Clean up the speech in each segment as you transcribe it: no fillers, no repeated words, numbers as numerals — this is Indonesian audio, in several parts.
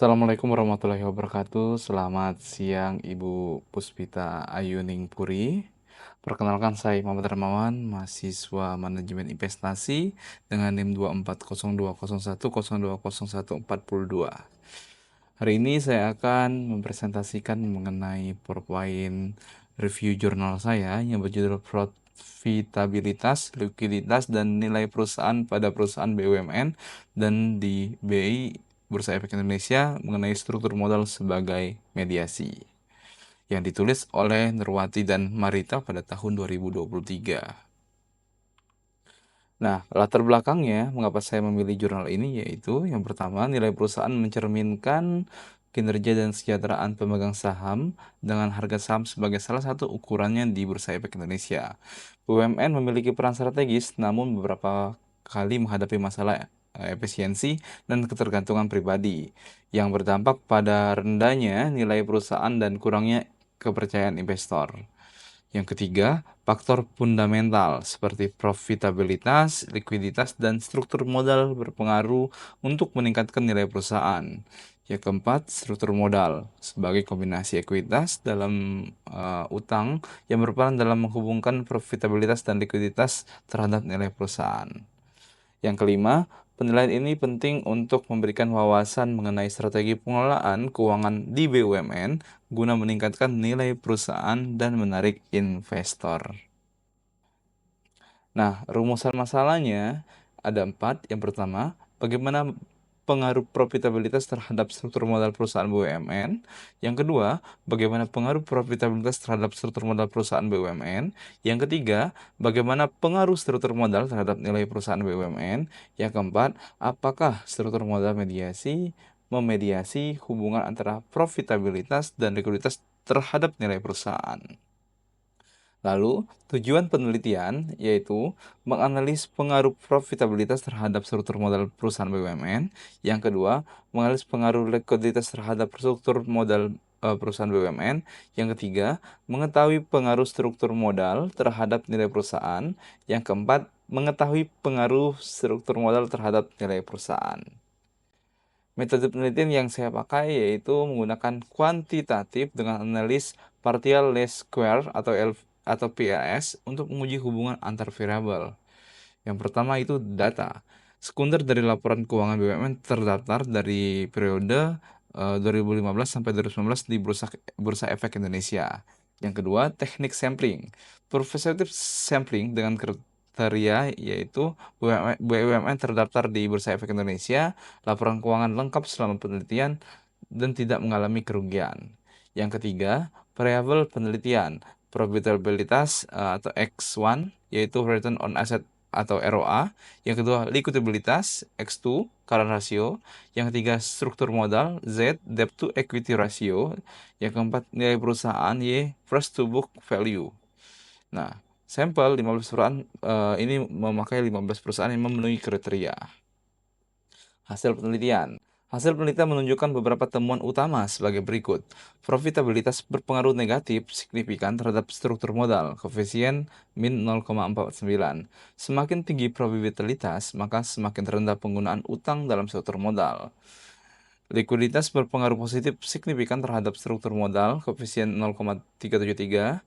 Assalamualaikum warahmatullahi wabarakatuh. Selamat siang Ibu Puspita Ayuning Puri. Perkenalkan saya Muhammad Rahmawan, mahasiswa Manajemen Investasi dengan NIM 240201010200142. Hari ini saya akan mempresentasikan mengenai PowerPoint review jurnal saya yang berjudul Profitabilitas, Likuiditas, dan Nilai Perusahaan pada Perusahaan BUMN dan di BI Bursa Efek Indonesia mengenai struktur modal sebagai mediasi yang ditulis oleh Nurwati dan Marita pada tahun 2023. Nah, latar belakangnya mengapa saya memilih jurnal ini yaitu yang pertama, nilai perusahaan mencerminkan kinerja dan kesejahteraan pemegang saham dengan harga saham sebagai salah satu ukurannya di Bursa Efek Indonesia. BUMN memiliki peran strategis namun beberapa kali menghadapi masalah efisiensi dan ketergantungan pribadi yang berdampak pada rendahnya nilai perusahaan dan kurangnya kepercayaan investor. Yang ketiga, faktor fundamental seperti profitabilitas, likuiditas, dan struktur modal berpengaruh untuk meningkatkan nilai perusahaan. Yang keempat, struktur modal sebagai kombinasi ekuitas dalam utang yang berperan dalam menghubungkan profitabilitas dan likuiditas terhadap nilai perusahaan. Yang kelima, penilaian ini penting untuk memberikan wawasan mengenai strategi pengelolaan keuangan di BUMN guna meningkatkan nilai perusahaan dan menarik investor. Nah, rumusan masalahnya ada 4. Yang pertama, bagaimana pengaruh profitabilitas terhadap struktur modal perusahaan BUMN. Yang kedua, bagaimana pengaruh profitabilitas terhadap struktur modal perusahaan BUMN. Yang ketiga, bagaimana pengaruh struktur modal terhadap nilai perusahaan BUMN. Yang keempat, apakah struktur modal memediasi hubungan antara profitabilitas dan likuiditas terhadap nilai perusahaan. Lalu, tujuan penelitian yaitu menganalisis pengaruh profitabilitas terhadap struktur modal perusahaan BUMN. Yang kedua, menganalisis pengaruh likuiditas terhadap struktur modal perusahaan BUMN. Yang ketiga, mengetahui pengaruh struktur modal terhadap nilai perusahaan. Yang keempat, mengetahui pengaruh struktur modal terhadap nilai perusahaan. Metode penelitian yang saya pakai yaitu menggunakan kuantitatif dengan analis partial least square atau PLS untuk menguji hubungan antar variabel. Yang pertama itu data. Sekunder dari laporan keuangan BUMN terdaftar dari periode 2015 sampai 2019 di Bursa Efek Indonesia. Yang kedua, teknik sampling. Professional sampling dengan kriteria yaitu BUMN terdaftar di Bursa Efek Indonesia, laporan keuangan lengkap selama penelitian, dan tidak mengalami kerugian. Yang ketiga, variabel penelitian, profitabilitas atau X1, yaitu return on asset atau ROA. Yang kedua, likuiditas, X2, current ratio. Yang ketiga, struktur modal, Z, debt to equity ratio. Yang keempat, nilai perusahaan, Y, price to book value. Nah, sampel 15 perusahaan ini memakai 15 perusahaan yang memenuhi kriteria. Hasil penelitian. Hasil penelitian menunjukkan beberapa temuan utama sebagai berikut. Profitabilitas berpengaruh negatif signifikan terhadap struktur modal, koefisien min 0,49. Semakin tinggi probabilitas, maka semakin rendah penggunaan utang dalam struktur modal. Likuiditas berpengaruh positif signifikan terhadap struktur modal, koefisien 0,373.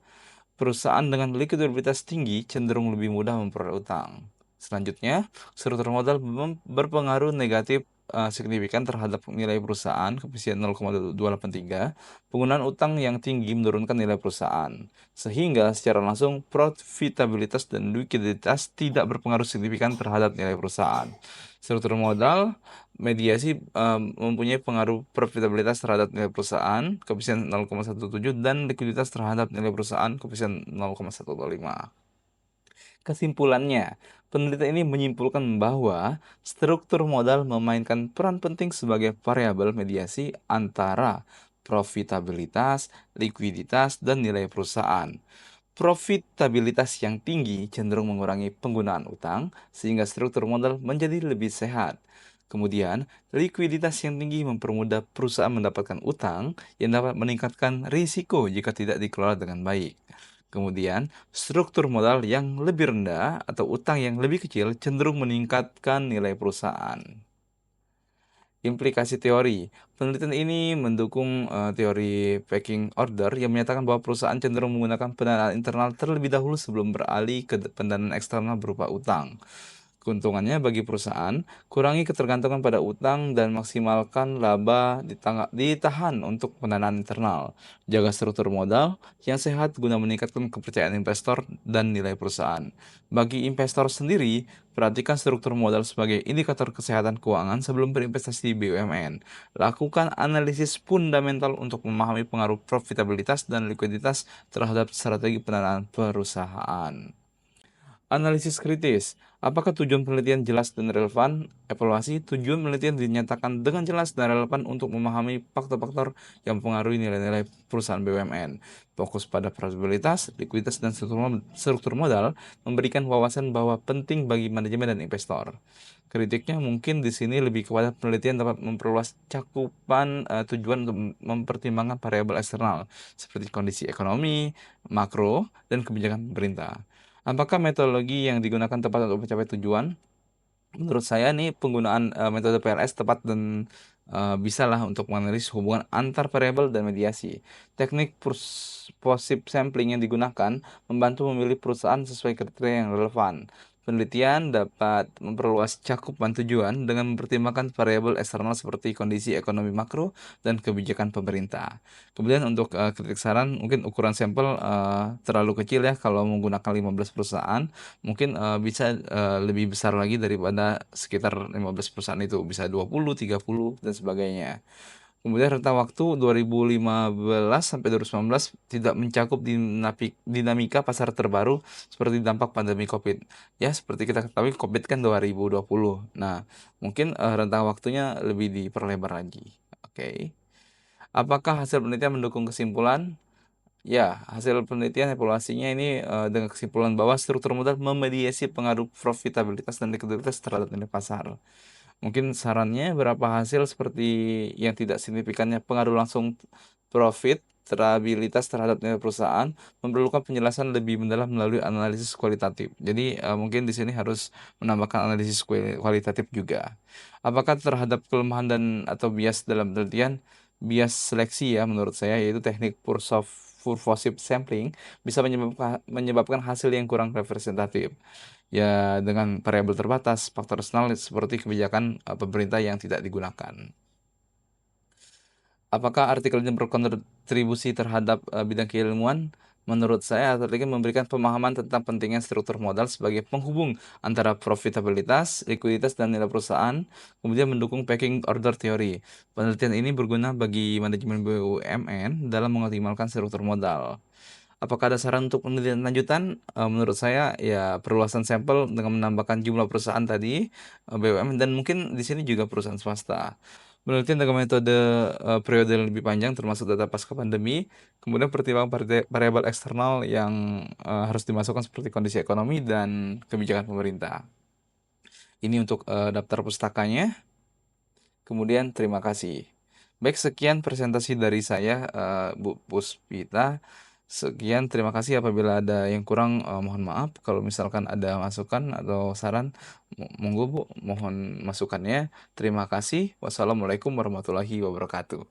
Perusahaan dengan likuiditas tinggi cenderung lebih mudah memperoleh utang. Selanjutnya, struktur modal berpengaruh negatif signifikan terhadap nilai perusahaan, koefisien 0,283. Penggunaan utang yang tinggi menurunkan nilai perusahaan, sehingga secara langsung profitabilitas dan likuiditas tidak berpengaruh signifikan terhadap nilai perusahaan. Struktur modal mediasi mempunyai pengaruh profitabilitas terhadap nilai perusahaan, koefisien 0,17, dan likuiditas terhadap nilai perusahaan, koefisien 0,125. Kesimpulannya, penelitian ini menyimpulkan bahwa struktur modal memainkan peran penting sebagai variabel mediasi antara profitabilitas, likuiditas, dan nilai perusahaan. Profitabilitas yang tinggi cenderung mengurangi penggunaan utang, sehingga struktur modal menjadi lebih sehat. Kemudian, likuiditas yang tinggi mempermudah perusahaan mendapatkan utang yang dapat meningkatkan risiko jika tidak dikelola dengan baik. Kemudian, struktur modal yang lebih rendah atau utang yang lebih kecil cenderung meningkatkan nilai perusahaan. Implikasi teori. Penelitian ini mendukung teori pecking order yang menyatakan bahwa perusahaan cenderung menggunakan pendanaan internal terlebih dahulu sebelum beralih ke pendanaan eksternal berupa utang. Keuntungannya bagi perusahaan, kurangi ketergantungan pada utang dan maksimalkan laba ditahan untuk pendanaan internal. Jaga struktur modal yang sehat guna meningkatkan kepercayaan investor dan nilai perusahaan. Bagi investor sendiri, perhatikan struktur modal sebagai indikator kesehatan keuangan sebelum berinvestasi di BUMN. Lakukan analisis fundamental untuk memahami pengaruh profitabilitas dan likuiditas terhadap strategi pendanaan perusahaan. Analisis kritis. Apakah tujuan penelitian jelas dan relevan? Evaluasi. Tujuan penelitian dinyatakan dengan jelas dan relevan untuk memahami faktor-faktor yang mempengaruhi nilai-nilai perusahaan BUMN. Fokus pada profitabilitas, likuiditas, dan struktur modal memberikan wawasan bahwa penting bagi manajemen dan investor. Kritiknya mungkin di sini lebih kepada penelitian dapat memperluas cakupan tujuan untuk mempertimbangkan variabel eksternal seperti kondisi ekonomi, makro, dan kebijakan pemerintah. Apakah metodologi yang digunakan tepat untuk mencapai tujuan? Menurut saya nih penggunaan metode PLS tepat dan bisa lah untuk menganalisis hubungan antar variabel dan mediasi. Teknik positive sampling yang digunakan membantu memilih perusahaan sesuai kriteria yang relevan. Penelitian dapat memperluas cakupan tujuan dengan mempertimbangkan variabel eksternal seperti kondisi ekonomi makro dan kebijakan pemerintah. Kemudian untuk kritik saran, mungkin ukuran sampel terlalu kecil ya kalau menggunakan 15 perusahaan, mungkin bisa lebih besar lagi daripada sekitar 15 perusahaan itu, bisa 20, 30, dan sebagainya. Kemudian rentang waktu 2015 sampai 2019 tidak mencakup dinamika pasar terbaru seperti dampak pandemi COVID. Ya, seperti kita ketahui COVID kan 2020. Nah, mungkin rentang waktunya lebih diperlebar lagi. Oke. Apakah hasil penelitian mendukung kesimpulan? Ya, hasil penelitian evaluasinya ini dengan kesimpulan bahwa struktur modal memediasi pengaruh profitabilitas dan likuiditas terhadap nilai pasar. Mungkin sarannya berapa hasil seperti yang tidak signifikannya pengaruh langsung profit, stabilitas terhadap nilai perusahaan memerlukan penjelasan lebih mendalam melalui analisis kualitatif. Jadi mungkin di sini harus menambahkan analisis kualitatif juga. Apakah terhadap kelemahan dan atau bias dalam penelitian? Bias seleksi ya menurut saya yaitu teknik purposive sampling bisa menyebabkan hasil yang kurang representatif. Ya, dengan variabel terbatas, faktor eksternal seperti kebijakan pemerintah yang tidak digunakan. Apakah artikel ini berkontribusi terhadap bidang keilmuan? Menurut saya, artikel ini memberikan pemahaman tentang pentingnya struktur modal sebagai penghubung antara profitabilitas, likuiditas, dan nilai perusahaan, kemudian mendukung pecking order teori. Penelitian ini berguna bagi manajemen BUMN dalam mengoptimalkan struktur modal. Apakah ada saran untuk penelitian lanjutan? Menurut saya, ya perluasan sampel dengan menambahkan jumlah perusahaan tadi, BUMN, dan mungkin di sini juga perusahaan swasta. Penelitian dengan metode periode yang lebih panjang, termasuk data pasca pandemi, kemudian pertimbangan variabel eksternal yang harus dimasukkan seperti kondisi ekonomi dan kebijakan pemerintah. Ini untuk daftar pustakanya. Kemudian terima kasih. Baik, sekian presentasi dari saya, Bu Puspita. Sekian, terima kasih. Apabila ada yang kurang, mohon maaf. Kalau misalkan ada masukan atau saran, monggo Bu, mohon masukannya. Terima kasih. Wassalamualaikum warahmatullahi wabarakatuh.